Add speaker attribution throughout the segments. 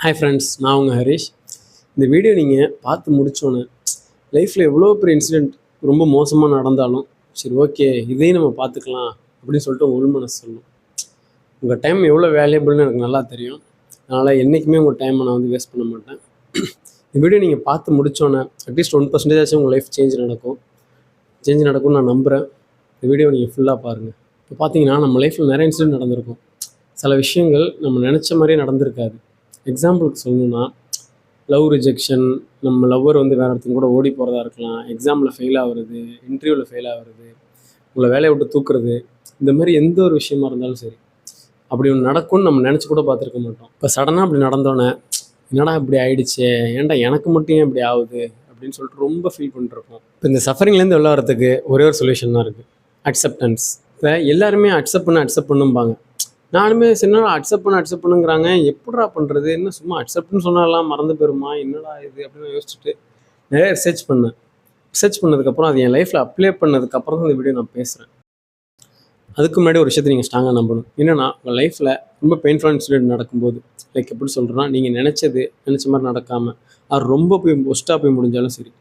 Speaker 1: Hi friends, நான் உங்கள் ஹரிஷ். இந்த வீடியோ நீங்கள் பார்த்து முடித்தோன்னே லைஃப்பில் எவ்வளோ பெரிய இன்சிடெண்ட் ரொம்ப மோசமாக நடந்தாலும் சரி ஓகே இதையும் நம்ம பார்த்துக்கலாம் அப்படின்னு சொல்லிட்டு உங்கள் உள்மனசு சொல்லணும். உங்கள் டைம் எவ்வளோ வேல்யூபிள்னு எனக்கு நல்லா தெரியும். அதனால் என்றைக்குமே உங்கள் டைமை நான் வந்து வேஸ்ட் பண்ண மாட்டேன். இந்த வீடியோ நீங்கள் பார்த்து முடித்தோன்னே அட்லீஸ்ட் 1% ஆச்சும் உங்கள் லைஃப் சேஞ்ச் நடக்கும்னு நான் நம்புகிறேன். இந்த வீடியோ நீங்கள் ஃபுல்லாக பாருங்கள். இப்போ பார்த்தீங்கன்னா நம்ம லைஃப்பில் நிறைய இன்சிடெண்ட் நடந்திருக்கும். சில விஷயங்கள் நம்ம நினச்ச மாதிரியே நடந்திருக்காது. எக்ஸாம்பிளுக்கு சொல்லணுன்னா, லவ் ரிஜெக்ஷன், நம்ம லவ்வர் வந்து வேறு ஒருத்தங்க கூட ஓடி போகிறதா இருக்கலாம், எக்ஸாமில் ஃபெயில் ஆகுறது, இன்டர்வியூவில் ஃபெயில் ஆகுறது, உங்களை வேலையை விட்டு தூக்குறது, இந்த மாதிரி எந்த ஒரு விஷயமா இருந்தாலும் சரி, அப்படி ஒன்று நடக்கும்னு நம்ம நினச்சி கூட பார்த்துருக்க மாட்டோம். இப்போ சடனாக அப்படி நடந்தோன்னே என்னடா இப்படி ஆயிடுச்சே, ஏன்டா எனக்கு மட்டும் ஏன் இப்படி ஆகுது அப்படின்னு சொல்லிட்டு ரொம்ப ஃபீல் பண்ணிட்டுருப்போம். இப்போ இந்த சஃபரிங்லேருந்து வெளில வரதுக்கு ஒரே ஒரு சொல்யூஷன் தான் இருக்குது, அக்செப்டன்ஸ். இப்போ எல்லாருமே அக்செப்ட் பண்ணும்பாங்க. நானுமே சின்ன அக்செப்ட் பண்ணுங்கிறாங்க, எப்படிடா பண்ணுறது, என்ன சும்மா அக்செப்ட்னு சொன்னாலாம் மறந்து போயிருமா, என்னடா இது அப்படின்னு யோசிச்சுட்டு நிறைய ரிசர்ச் பண்ணதுக்கப்புறம் அது என் லைஃப்பில் அப்ளை பண்ணதுக்கப்புறம் தான் இந்த வீடியோ நான் பேசுகிறேன். அதுக்கு முன்னாடி ஒரு விஷயத்தை நீங்கள் ஸ்ட்ராங்காக நம்பணும். என்னென்னா, உங்கள் லைஃப்பில் ரொம்ப பெயின்ஃபுல் இன்சிடென்ட் நடக்கும்போது, லைக் எப்படி சொல்கிறேன்னா, நீங்கள் நினச்ச மாதிரி நடக்காமல் அது ரொம்ப போய் ஒஸ்ட்டாக போய் முடிஞ்சாலும் சரி,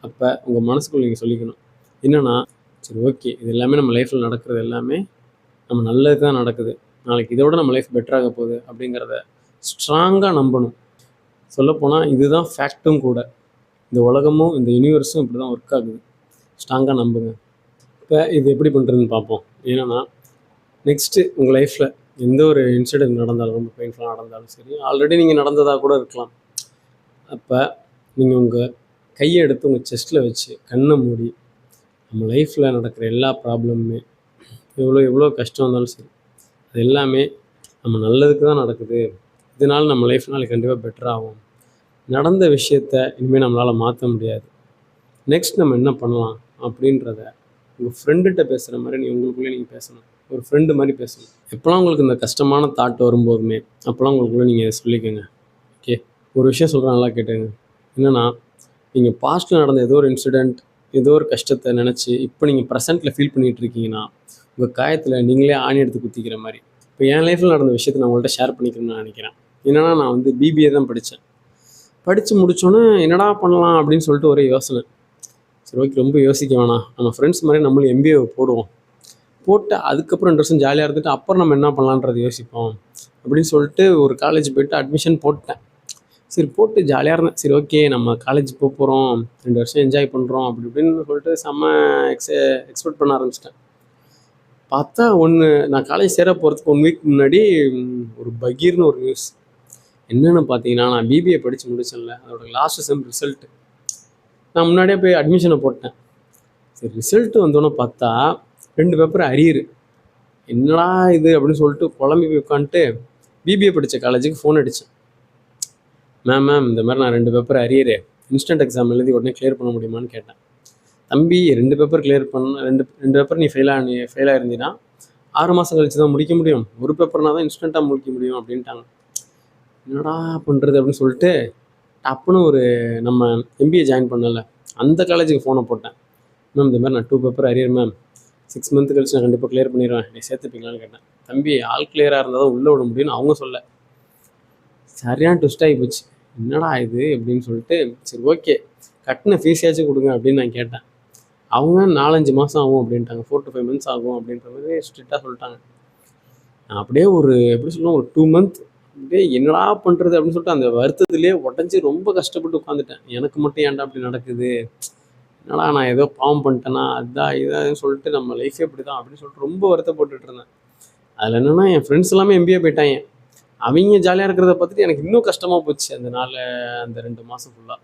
Speaker 1: அப்போ உங்கள் மனசுக்குள்ள நீங்கள் சொல்லிக்கணும், என்னென்னா சரி ஓகே இது எல்லாமே நம்ம லைஃப்பில் நடக்கிறது எல்லாமே நம்ம நல்லது தான் நடக்குது, நாளைக்கு இதோட நம்ம லைஃப் பெட்டராக போகுது அப்படிங்கிறத ஸ்ட்ராங்காக நம்பணும். சொல்லப்போனால் இதுதான் ஃபேக்ட்டும் கூட. இந்த உலகமும் இந்த யூனிவர்ஸும் இப்படி தான் ஒர்க் ஆகுது. ஸ்ட்ராங்காக நம்புங்க. இப்போ இது எப்படி பண்ணுறதுன்னு பார்ப்போம். ஏன்னா நெக்ஸ்ட்டு உங்கள் லைஃப்பில் எந்த ஒரு இன்சிடென்ட் நடந்தாலும், ரொம்ப பெயின்ஃபுல்லாக நடந்தாலும் சரி, ஆல்ரெடி நீங்கள் நடந்ததாக கூட இருக்கலாம். அப்போ நீங்கள் உங்கள் கையை எடுத்து உங்கள் செஸ்ட்டில் வச்சு கண்ணை மூடி, நம்ம லைஃப்பில் நடக்கிற எல்லா ப்ராப்ளமுமே எவ்வளோ கஷ்டம் இருந்தாலும் சரி, அது எல்லாமே நம்ம நல்லதுக்கு தான் நடக்குது, இதனால் நம்ம லைஃப் நாளைக்கு கண்டிப்பாக பெட்டராகும், நடந்த விஷயத்த இனிமேல் நம்மளால் மாற்ற முடியாது, நெக்ஸ்ட் நம்ம என்ன பண்ணலாம் அப்படின்றத உங்கள் ஃப்ரெண்டுகிட்ட பேசுகிற மாதிரி உங்களுக்குள்ளே நீங்கள் பேசணும். ஒரு ஃப்ரெண்டு மாதிரி பேசணும். எப்போலாம் உங்களுக்கு இந்த கஷ்டமான தாட் வரும்போதுமே அப்போலாம் உங்களுக்குள்ளே நீங்கள் சொல்லிக்கோங்க, ஓகே ஒரு விஷயம் சொல்கிறேன் நல்லா கேட்டுங்க. என்னென்னா, நீங்கள் பாஸ்ட்டில் நடந்த ஏதோ ஒரு இன்சிடெண்ட், ஏதோ ஒரு கஷ்டத்தை நினச்சி இப்போ நீங்கள் ப்ரெசென்ட்டில் ஃபீல் பண்ணிகிட்டு இருக்கீங்கன்னா, உங்கள் காயத்தில் நீங்களே ஆணி எடுத்து குத்திக்கிற மாதிரி. இப்போ என் லைஃப்பில் நடந்த விஷயத்தை நான் உங்கள்கிட்ட ஷேர் பண்ணிக்கணும்னு நான் நினைக்கிறேன். என்னென்னா, நான் வந்து பிபிஏ தான் படித்து முடித்தோன்னே என்னடா பண்ணலாம் அப்படின்னு சொல்லிட்டு ஒரே யோசனை. சரி ஓகே ரொம்ப யோசிக்க வேணாம், நம்ம ஃப்ரெண்ட்ஸ் மாதிரி நம்மளும் எம்பிஏ போடுவோம், போட்டு அதுக்கப்புறம் 2 வருஷம் ஜாலியாக இருந்துட்டு அப்புறம் நம்ம என்ன பண்ணலான்றது யோசிப்போம் அப்படின்னு சொல்லிட்டு ஒரு காலேஜ் போய்ட்டு அட்மிஷன் போட்டேன். சரி போட்டு ஜாலியாக இருந்தேன். சரி ஓகே நம்ம காலேஜ் போகிறோம், 2 வருஷம் என்ஜாய் பண்ணுறோம் அப்படி இப்படின்னு சொல்லிட்டு செம்ம எக்ஸ்பெக்ட் பண்ண ஆரம்பிச்சிட்டேன். பார்த்தா நான் காலேஜ் சேர போகிறதுக்கு 1 வீக் முன்னாடி ஒரு பகீர்னு ஒரு நியூஸ். என்னென்னு பார்த்தீங்கன்னா, நான் பிபிஏ படித்து முடிச்சேன்ல, அதோட லாஸ்ட் செம் ரிசல்ட்டு. நான் முன்னாடியே போய் அட்மிஷனை போட்டேன். சரி ரிசல்ட்டு வந்தோன்னே பார்த்தா 2 பேப்பர் அரியரு. என்னடா இது அப்படின்னு சொல்லிட்டு குழம்பி போய் உட்காந்துட்டு பிபிஏ படித்த காலேஜுக்கு ஃபோன் அடித்தேன். மேம் இந்த மாதிரி நான் 2 பேப்பர் அரியரு, இன்ஸ்டன்ட் எக்ஸாம் எழுதி உடனே கிளியர் பண்ண முடியுமான்னு கேட்டேன். தம்பி 2 பேப்பர் கிளியர் பண்ண, 2 பேப்பர் நீ ஃபெயிலாக இருந்தீங்கன்னா 6 மாதம் கழிச்சு தான் முடிக்க முடியும், ஒரு பேப்பர்னா தான் இன்ஸ்டண்ட்டாக முடிக்க முடியும் அப்படின்ட்டாங்க. என்னடா பண்ணுறது அப்படின்னு சொல்லிட்டு டப்புன்னு ஒரு நம்ம எம்பிஏ ஜாயின் பண்ணல அந்த காலேஜுக்கு ஃபோனை போட்டேன். மேம் இந்த மாதிரி நான் 2 பேப்பர் அரியர் மேம், 6 மந்த் கழிச்சு நான் கண்டிப்பாக கிளியர் பண்ணிடுவேன், நீ சேர்த்துப்பீங்களான்னு கேட்டேன். தம்பி ஆல் கிளியராக இருந்தால் தான் உள்ளே விட முடியும்னு அவங்க சொல்ல. சரியான ட்விஸ்ட் ஆகி போச்சு. என்னடா இது அப்படின்னு சொல்லிட்டு சரி ஓகே கட்டின ஃபீஸாச்சும் கொடுங்க அப்படின்னு நான் கேட்டேன். அவங்க 4-5 மாதம் ஆகும் அப்படின்ட்டாங்க, 4 to 5 months ஆகும் அப்படின்ற மாதிரி ஸ்ட்ரிக்டாக சொல்லிட்டாங்க. நான் அப்படியே எப்படி சொல்லணும், ஒரு 2 month அப்படியே என்னடா பண்ணுறது அப்படின்னு சொல்லிட்டு அந்த வருத்தத்துலேயே உடஞ்சி ரொம்ப கஷ்டப்பட்டு உட்காந்துட்டேன். எனக்கு மட்டும் ஏன்டா அப்படி நடக்குது, என்னடா நான் ஏதோ பாவம் பண்ணிட்டேன்னா அதான் இதான்னு சொல்லிட்டு நம்ம லைஃபே இப்படி தான் அப்படின்னு சொல்லிட்டு ரொம்ப வருத்தப்பட்டுட்டு இருந்தேன். அதில் என்னென்னா என் ஃப்ரெண்ட்ஸ் எல்லாமே எம்பிஏ போயிட்டாங்க. அவங்க ஜாலியாக இருக்கிறத பார்த்துட்டு எனக்கு இன்னும் கஷ்டமாக போச்சு அந்த 2 மாதம் ஃபுல்லாக.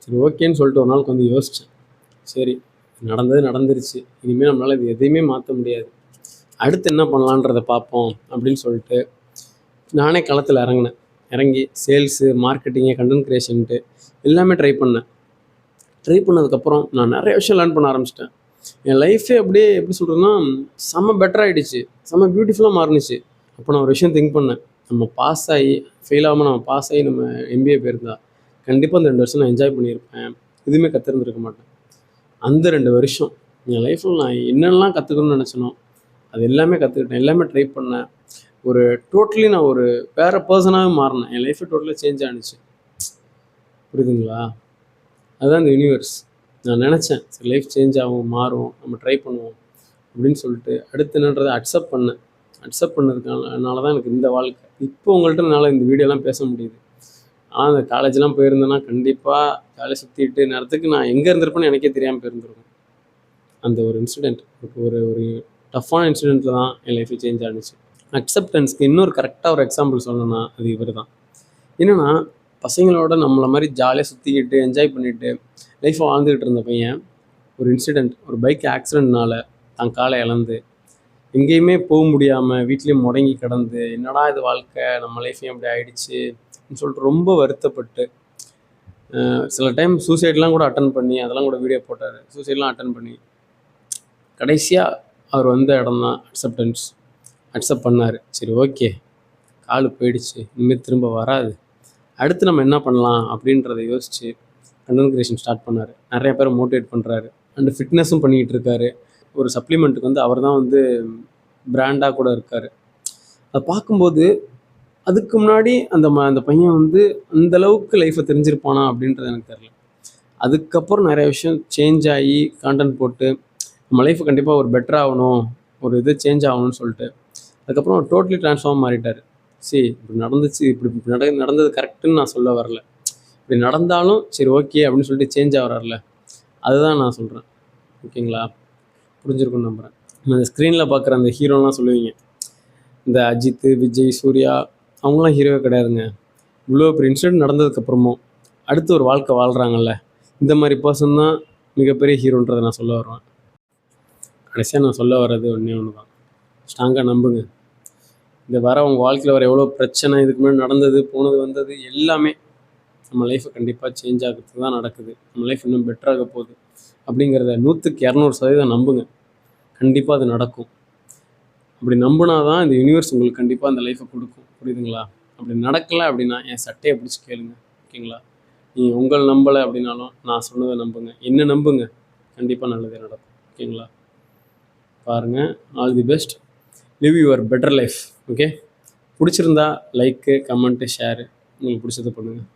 Speaker 1: சரி ஓகேன்னு சொல்லிட்டு ஒரு நாளுக்கு வந்து யோசித்தேன். சரி நடந்துருச்சு, இனிமேல் நம்மளால் இது எதையுமே மாற்ற முடியாது, அடுத்து என்ன பண்ணலான்றதை பார்ப்போம் அப்படின்னு சொல்லிட்டு நானே களத்தில் இறங்கி சேல்ஸு, மார்க்கெட்டிங்கு, கண்டென்ட் க்ரியேஷன்ட்டு எல்லாமே ட்ரை பண்ணதுக்கப்புறம் நான் நிறைய விஷயம் லேர்ன் பண்ண ஆரம்பிச்சிட்டேன். என் லைஃபே அப்படியே எப்படி சொல்கிறதுன்னா செம்ம பெட்டராகிடுச்சு, செம்ம பியூட்டிஃபுல்லாக மாறினுச்சு. அப்போ நான் ஒரு விஷயம் திங்க் பண்ணேன், நம்ம பாஸ் ஆகி ஃபெயில் ஆகாமல் நம்ம பாஸ் ஆகி நம்ம எம்பிஏ போயிருந்தா கண்டிப்பாக அந்த 2 வருஷம் நான் என்ஜாய் பண்ணியிருப்பேன், எதுவுமே கற்றுருந்துருக்க மாட்டேன். அந்த 2 வருஷம் என் லைஃப்பில் நான் என்னெல்லாம் கற்றுக்கணும்னு நினச்சனோ அது எல்லாமே கற்றுக்கிட்டேன், எல்லாமே ட்ரை பண்ணேன். ஒரு டோட்டலி நான் ஒரு வேறு பர்சனாகவே மாறினேன். என் லைஃபே டோட்டலாக சேஞ்ச் ஆனிச்சு. புரியுதுங்களா? அதுதான் இந்த யூனிவர்ஸ். நான் நினச்சேன் சரி லைஃப் சேஞ்ச் ஆகும், மாறும், நம்ம ட்ரை பண்ணுவோம் அப்படின்னு சொல்லிட்டு அடுத்து என்னன்றதை அக்செப்ட் பண்ணேன். அக்செப்ட் பண்ணதுனால தான் எனக்கு இந்த வாழ்க்கை. இப்போ உங்கள்கிட்ட என்னால் இந்த வீடியோலாம் பேச முடியுது. ஆனால் அந்த காலேஜ்லாம் போயிருந்தேன்னா கண்டிப்பாக ஜாலியாக சுற்றிட்டு நேரத்துக்கு நான் எங்கே இருந்திருப்பேன்னு எனக்கே தெரியாமல் போயிருந்துருக்கும். அந்த ஒரு இன்சிடெண்ட் ஒரு ஒரு டஃப்பான இன்சிடெண்ட்டில் தான் என் லைஃபே சேஞ்ச் ஆனிச்சு. அக்செப்டன்ஸ்க்கு இன்னொரு கரெக்டாக ஒரு எக்ஸாம்பிள் சொல்லணும்னா அது இவர் தான். என்னென்னா பசங்களோட நம்மளை மாதிரி ஜாலியாக சுற்றிக்கிட்டு என்ஜாய் பண்ணிவிட்டு லைஃப்பை வாழ்ந்துக்கிட்டு இருந்த பையன் ஒரு இன்சிடெண்ட், ஒரு பைக் ஆக்சிடெண்ட்னால தான் காலை இழந்து எங்கேயுமே போக முடியாமல் வீட்லேயே முடங்கி கிடந்து என்னடா இது வாழ்க்கை, நம்ம லைஃப்பையும் அப்படி ஆயிடுச்சு சொல்லிட்டு ரொம்ப வருத்தப்பட்டு சில டைம் சூசைட்லாம் கூட அட்டன் பண்ணி அதெல்லாம் கூட வீடியோ போட்டார். சூசைட்லாம் அட்டன் பண்ணி கடைசியாக அவர் வந்த இடம் தான் அக்செப்ட் பண்ணார். சரி ஓகே, காலு போயிடுச்சு, இனிமேல் திரும்ப வராது, அடுத்து நம்ம என்ன பண்ணலாம் அப்படின்றத யோசித்து கண்டென்ட் கிரியேஷன் ஸ்டார்ட் பண்ணார். நிறைய பேரை மோட்டிவேட் பண்ணுறாரு அண்டு ஃபிட்னஸும் பண்ணிக்கிட்டு இருக்காரு. ஒரு சப்ளிமெண்ட்டுக்கு வந்து அவர் தான் வந்து பிராண்டாக கூட இருக்கார். அதை பார்க்கும்போது அதுக்கு முன்னாடி அந்த பையன் வந்து அந்தளவுக்கு லைஃப்பை தெரிஞ்சிருப்பானா அப்படின்றது எனக்கு தெரியல. அதுக்கப்புறம் நிறைய விஷயம் சேஞ்ச் ஆகி கான்டென்ட் போட்டு நம்ம லைஃப்பை கண்டிப்பாக ஒரு பெட்டர் ஆகணும், ஒரு இது சேஞ்ச் ஆகணும்னு சொல்லிட்டு அதுக்கப்புறம் டோட்டலி ட்ரான்ஸ்ஃபார்ம் மாறிட்டார். சரி இப்படி நடந்துச்சு, இப்படி நடந்தது கரெக்டுன்னு நான் சொல்ல வரல, இப்படி நடந்தாலும் சரி ஓகே அப்படின்னு சொல்லிட்டு சேஞ்ச் ஆகிறார்ல, அதுதான் நான் சொல்கிறேன். ஓகேங்களா? புரிஞ்சிருக்குன்னு நம்புகிறேன். அந்த ஸ்க்ரீனில் பார்க்குற அந்த ஹீரோலாம் சொல்லுவீங்க, இந்த அஜித், விஜய், சூர்யா அவங்களாம் ஹீரோவே கிடையாதுங்க. இவ்வளோ பெரிய இன்சிடென்ட் நடந்ததுக்கப்புறமும் அடுத்து ஒரு வாழ்க்கை வாழ்கிறாங்கல்ல, இந்த மாதிரி பர்சன் தான் மிகப்பெரிய ஹீரோன்றதை நான் சொல்ல வருவேன். கடைசியாக நான் சொல்ல வர்றது ஒன்றே ஒன்று தான், ஸ்ட்ராங்காக நம்புங்க. இந்த உங்கள் வாழ்க்கையில் வர எவ்வளோ பிரச்சனை இதுக்கு முன்னாடி நடந்தது போனது வந்தது எல்லாமே நம்ம லைஃப்பை கண்டிப்பாக சேஞ்ச் ஆகிறதுக்கு தான் நடக்குது. நம்ம லைஃப் இன்னும் பெட்டராக போகுது அப்படிங்கிறத 100% நம்புங்க. கண்டிப்பாக அது நடக்கும். அப்படி நம்பினா தான் இந்த யூனிவர்ஸ் உங்களுக்கு கண்டிப்பாக அந்த லைஃப்பை கொடுக்கும். புரியுதுங்களா? அப்படி நடக்கலை அப்படின்னா என் சட்டையை பிடிச்சி கேளுங்க. ஓகேங்களா? நீங்கள் உங்கள் நம்பலை அப்படின்னாலும் நான் சொன்னதை நம்புங்க, என்ன நம்புங்க, கண்டிப்பாக நல்லதே நடக்கும். ஓகேங்களா? பாருங்கள். All the best. Live your better life. Okay, பிடிச்சிருந்தா லைக்கு, கமெண்ட்டு, ஷேரு, உங்களுக்கு பிடிச்சதை பண்ணுங்கள்.